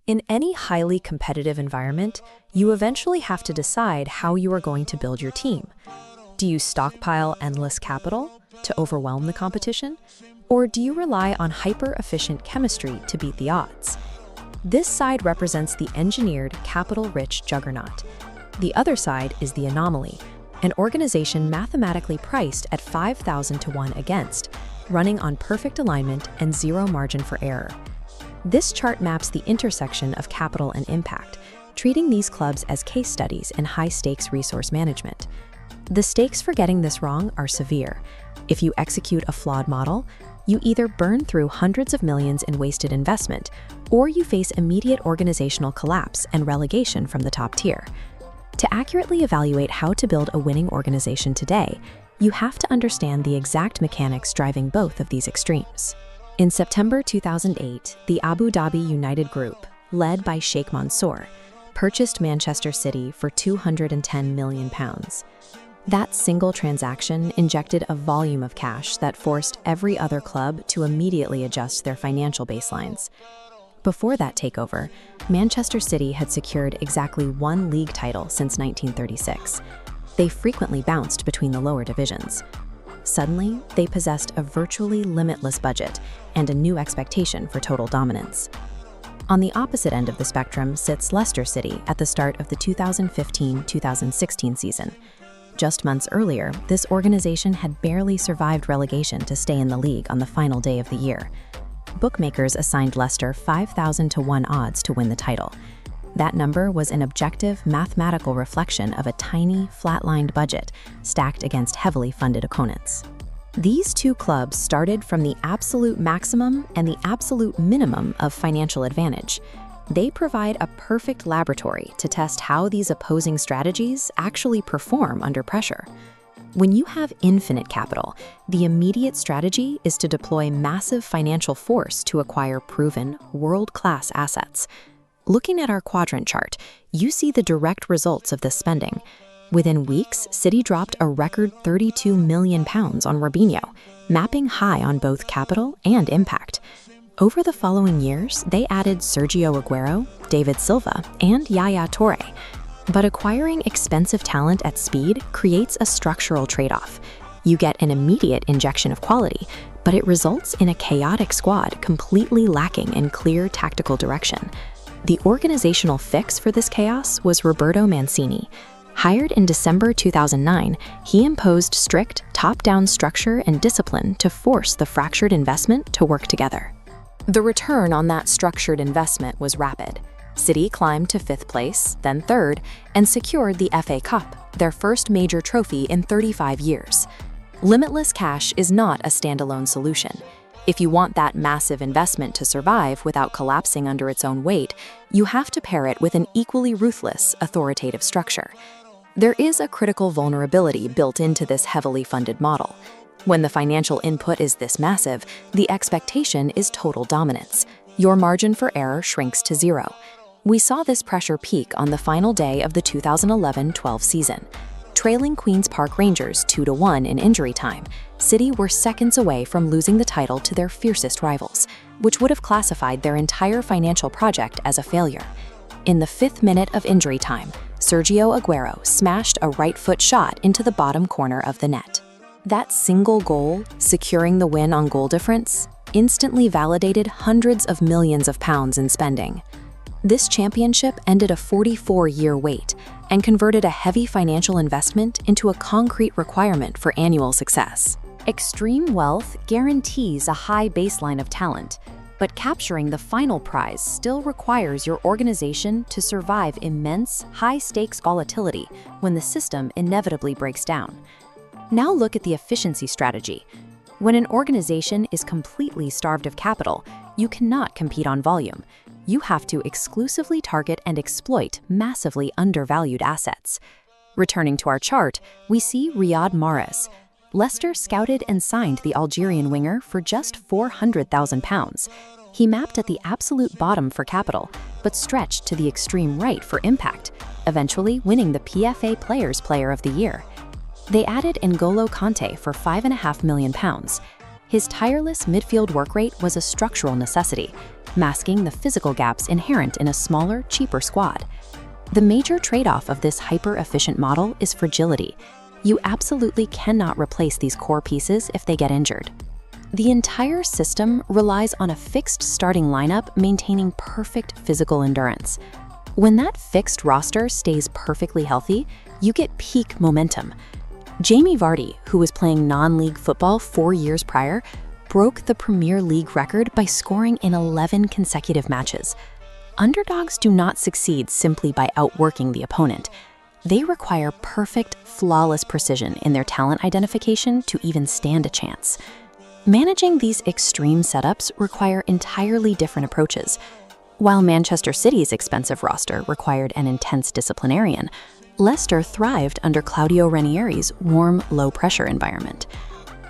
In any highly competitive environment, you eventually have to decide how you are going to build your team. Do you stockpile endless capital to overwhelm the competition? Or do you rely on hyper-efficient chemistry to beat the odds? This side represents the engineered, capital-rich juggernaut. The other side is the anomaly, an organization mathematically priced at 5,000 to 1 against, running on perfect alignment and zero margin for error. This chart maps the intersection of capital and impact, treating these clubs as case studies in high-stakes resource management. The stakes for getting this wrong are severe. If you execute a flawed model, you either burn through hundreds of millions in wasted investment, or you face immediate organizational collapse and relegation from the top tier. To accurately evaluate how to build a winning organization today, you have to understand the exact mechanics driving both of these extremes. In September 2008, the Abu Dhabi United Group, led by Sheikh Mansour, purchased Manchester City for £210 million. That single transaction injected a volume of cash that forced every other club to immediately adjust their financial baselines. Before that takeover, Manchester City had secured exactly one league title since 1936. They frequently bounced between the lower divisions. Suddenly, they possessed a virtually limitless budget and a new expectation for total dominance. On the opposite end of the spectrum sits Leicester City at the start of the 2015-2016 season. Just months earlier, this organization had barely survived relegation to stay in the league on the final day of the year. Bookmakers assigned Leicester 5,000 to 1 odds to win the title. That number was an objective, mathematical reflection of a tiny, flatlined budget stacked against heavily funded opponents. These two clubs started from the absolute maximum and the absolute minimum of financial advantage. They provide a perfect laboratory to test how these opposing strategies actually perform under pressure. When you have infinite capital, the immediate strategy is to deploy massive financial force to acquire proven, world-class assets. Looking at our quadrant chart, you see the direct results of this spending. Within weeks, City dropped a record £32 million on Robinho, mapping high on both capital and impact. Over the following years, they added Sergio Aguero, David Silva, and Yaya Touré. But acquiring expensive talent at speed creates a structural trade-off. You get an immediate injection of quality, but it results in a chaotic squad completely lacking in clear tactical direction. The organizational fix for this chaos was Roberto Mancini. Hired in December 2009, he imposed strict top-down structure and discipline to force the fractured investment to work together. The return on that structured investment was rapid. City climbed to 5th place, then 3rd, and secured the FA Cup, their first major trophy in 35 years. Limitless cash is not a standalone solution. If you want that massive investment to survive without collapsing under its own weight, you have to pair it with an equally ruthless, authoritative structure. There is a critical vulnerability built into this heavily funded model. When the financial input is this massive, the expectation is total dominance. Your margin for error shrinks to zero. We saw this pressure peak on the final day of the 2011-12 season. Trailing Queen's Park Rangers 2-1 in injury time, City were seconds away from losing the title to their fiercest rivals, which would have classified their entire financial project as a failure. In the 5th minute of injury time, Sergio Aguero smashed a right-foot shot into the bottom corner of the net. That single goal, securing the win on goal difference, instantly validated hundreds of millions of pounds in spending. This championship ended a 44-year wait and converted a heavy financial investment into a concrete requirement for annual success. Extreme wealth guarantees a high baseline of talent, but capturing the final prize still requires your organization to survive immense, high-stakes volatility when the system inevitably breaks down. Now look at the efficiency strategy. When an organization is completely starved of capital, you cannot compete on volume. You have to exclusively target and exploit massively undervalued assets. Returning to our chart, we see Riyad Mahrez. Leicester scouted and signed the Algerian winger for just £400,000. He mapped at the absolute bottom for capital, but stretched to the extreme right for impact, eventually winning the PFA Players Player of the Year. They added N'Golo Kanté for £5.5 million. His tireless midfield work rate was a structural necessity, masking the physical gaps inherent in a smaller, cheaper squad. The major trade-off of this hyper-efficient model is fragility. You absolutely cannot replace these core pieces if they get injured. The entire system relies on a fixed starting lineup maintaining perfect physical endurance. When that fixed roster stays perfectly healthy, you get peak momentum. Jamie Vardy, who was playing non-league football 4 years prior, broke the Premier League record by scoring in 11 consecutive matches. Underdogs do not succeed simply by outworking the opponent. They require perfect, flawless precision in their talent identification to even stand a chance. Managing these extreme setups require entirely different approaches. While Manchester City's expensive roster required an intense disciplinarian, Leicester thrived under Claudio Ranieri's warm, low-pressure environment.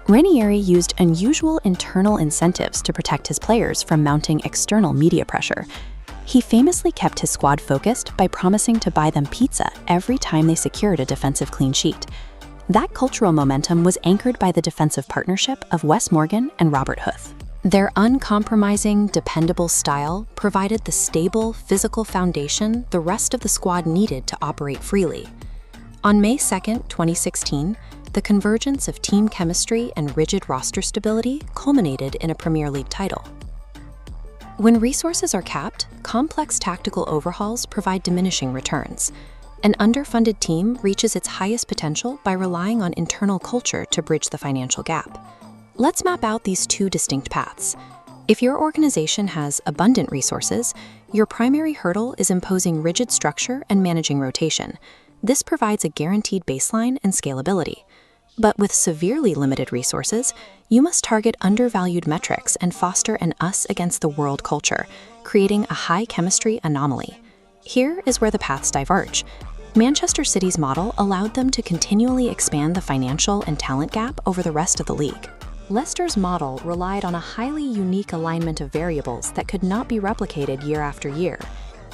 Ranieri used unusual internal incentives to protect his players from mounting external media pressure. He famously kept his squad focused by promising to buy them pizza every time they secured a defensive clean sheet. That cultural momentum was anchored by the defensive partnership of Wes Morgan and Robert Huth. Their uncompromising, dependable style provided the stable, physical foundation the rest of the squad needed to operate freely. On May 2, 2016, the convergence of team chemistry and rigid roster stability culminated in a Premier League title. When resources are capped, complex tactical overhauls provide diminishing returns. An underfunded team reaches its highest potential by relying on internal culture to bridge the financial gap. Let's map out these two distinct paths. If your organization has abundant resources, your primary hurdle is imposing rigid structure and managing rotation. This provides a guaranteed baseline and scalability. But with severely limited resources, you must target undervalued metrics and foster an us-against-the-world culture, creating a high chemistry anomaly. Here is where the paths diverge. Manchester City's model allowed them to continually expand the financial and talent gap over the rest of the league. Leicester's model relied on a highly unique alignment of variables that could not be replicated year after year.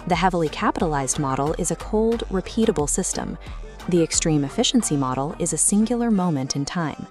The heavily capitalized model is a cold, repeatable system. The extreme efficiency model is a singular moment in time.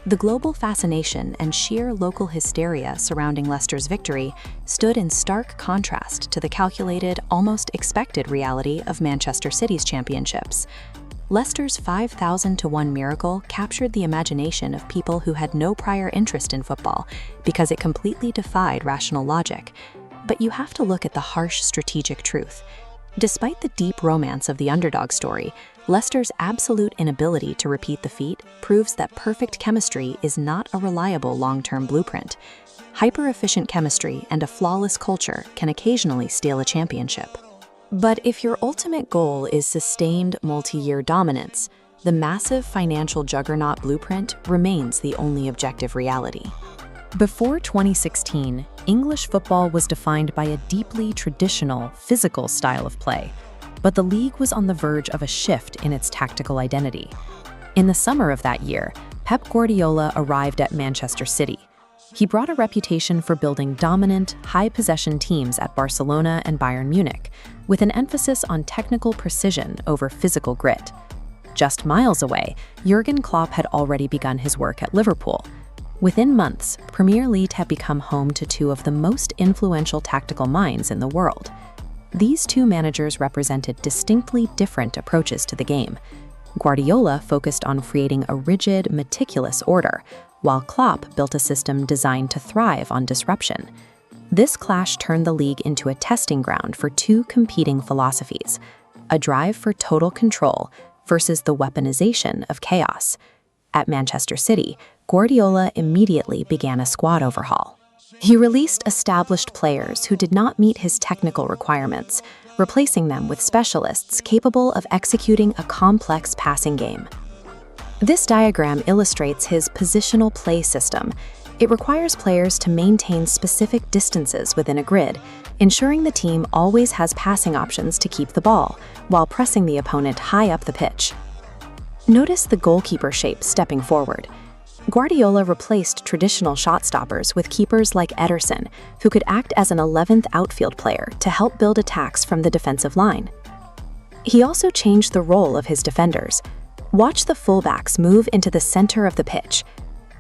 The global fascination and sheer local hysteria surrounding Leicester's victory stood in stark contrast to the calculated, almost expected reality of Manchester City's championships. Leicester's 5,000-to-1 miracle captured the imagination of people who had no prior interest in football because it completely defied rational logic. But you have to look at the harsh strategic truth. Despite the deep romance of the underdog story, Leicester's absolute inability to repeat the feat proves that perfect chemistry is not a reliable long-term blueprint. Hyper-efficient chemistry and a flawless culture can occasionally steal a championship. But if your ultimate goal is sustained multi-year dominance, the massive financial juggernaut blueprint remains the only objective reality. Before 2016, English football was defined by a deeply traditional, physical style of play, but the league was on the verge of a shift in its tactical identity. In the summer of that year, Pep Guardiola arrived at Manchester City. He brought a reputation for building dominant, high-possession teams at Barcelona and Bayern Munich, with an emphasis on technical precision over physical grit. Just miles away, Jürgen Klopp had already begun his work at Liverpool. Within months, Premier League had become home to two of the most influential tactical minds in the world. These two managers represented distinctly different approaches to the game. Guardiola focused on creating a rigid, meticulous order, while Klopp built a system designed to thrive on disruption. This clash turned the league into a testing ground for two competing philosophies, a drive for total control versus the weaponization of chaos. At Manchester City, Guardiola immediately began a squad overhaul. He released established players who did not meet his technical requirements, replacing them with specialists capable of executing a complex passing game. This diagram illustrates his positional play system. It requires players to maintain specific distances within a grid, ensuring the team always has passing options to keep the ball, while pressing the opponent high up the pitch. Notice the goalkeeper shape stepping forward. Guardiola replaced traditional shot stoppers with keepers like Ederson, who could act as an 11th outfield player to help build attacks from the defensive line. He also changed the role of his defenders. Watch the fullbacks move into the center of the pitch.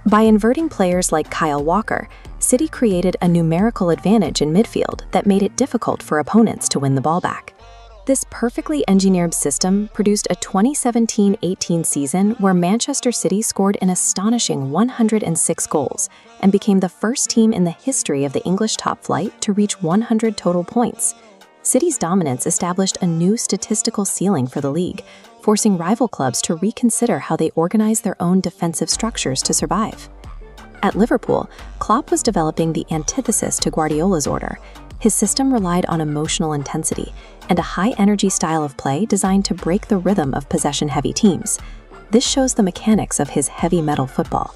By inverting players like Kyle Walker, City created a numerical advantage in midfield that made it difficult for opponents to win the ball back. This perfectly engineered system produced a 2017-18 season where Manchester City scored an astonishing 106 goals and became the first team in the history of the English top flight to reach 100 total points. City's dominance established a new statistical ceiling for the league, forcing rival clubs to reconsider how they organize their own defensive structures to survive. At Liverpool, Klopp was developing the antithesis to Guardiola's order. His system relied on emotional intensity and a high-energy style of play designed to break the rhythm of possession-heavy teams. This shows the mechanics of his heavy metal football.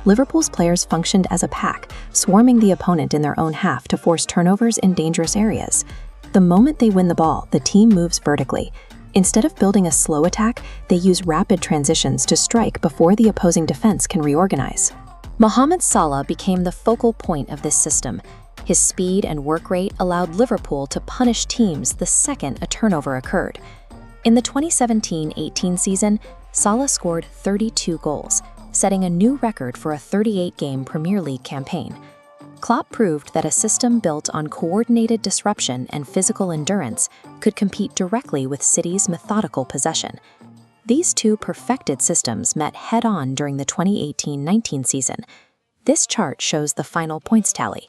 Liverpool's players functioned as a pack, swarming the opponent in their own half to force turnovers in dangerous areas. The moment they win the ball, the team moves vertically. Instead of building a slow attack, they use rapid transitions to strike before the opposing defense can reorganize. Mohamed Salah became the focal point of this system. His speed and work rate allowed Liverpool to punish teams the second a turnover occurred. In the 2017-18 season, Salah scored 32 goals, setting a new record for a 38-game Premier League campaign. Klopp proved that a system built on coordinated disruption and physical endurance could compete directly with City's methodical possession. These two perfected systems met head-on during the 2018-19 season. This chart shows the final points tally.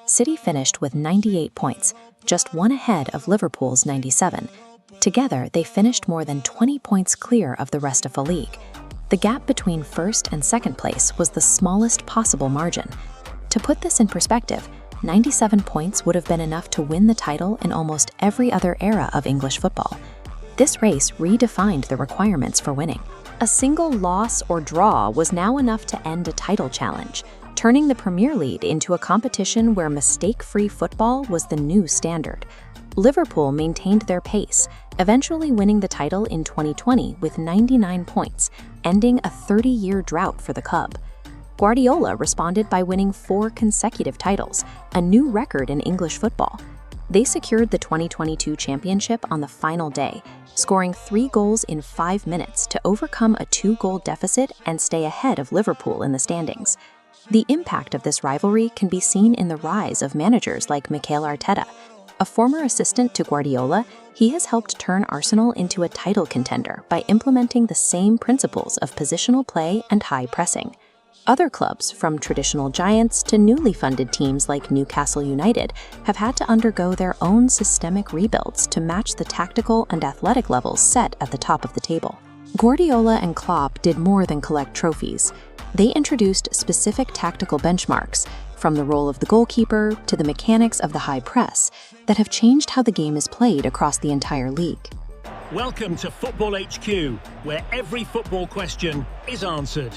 City finished with 98 points, just one ahead of Liverpool's 97. Together, they finished more than 20 points clear of the rest of the league. The gap between first and second place was the smallest possible margin. To put this in perspective, 97 points would have been enough to win the title in almost every other era of English football. This race redefined the requirements for winning. A single loss or draw was now enough to end a title challenge, turning the Premier League into a competition where mistake-free football was the new standard. Liverpool maintained their pace, eventually winning the title in 2020 with 99 points, ending a 30-year drought for the club. Guardiola responded by winning 4 consecutive titles, a new record in English football. They secured the 2022 championship on the final day, scoring 3 goals in 5 minutes to overcome a 2-goal deficit and stay ahead of Liverpool in the standings. The impact of this rivalry can be seen in the rise of managers like Mikel Arteta. A former assistant to Guardiola, he has helped turn Arsenal into a title contender by implementing the same principles of positional play and high pressing. Other clubs, from traditional giants to newly funded teams like Newcastle United, have had to undergo their own systemic rebuilds to match the tactical and athletic levels set at the top of the table. Guardiola and Klopp did more than collect trophies. They introduced specific tactical benchmarks, from the role of the goalkeeper to the mechanics of the high press, that have changed how the game is played across the entire league. Welcome to Football HQ, where every football question is answered.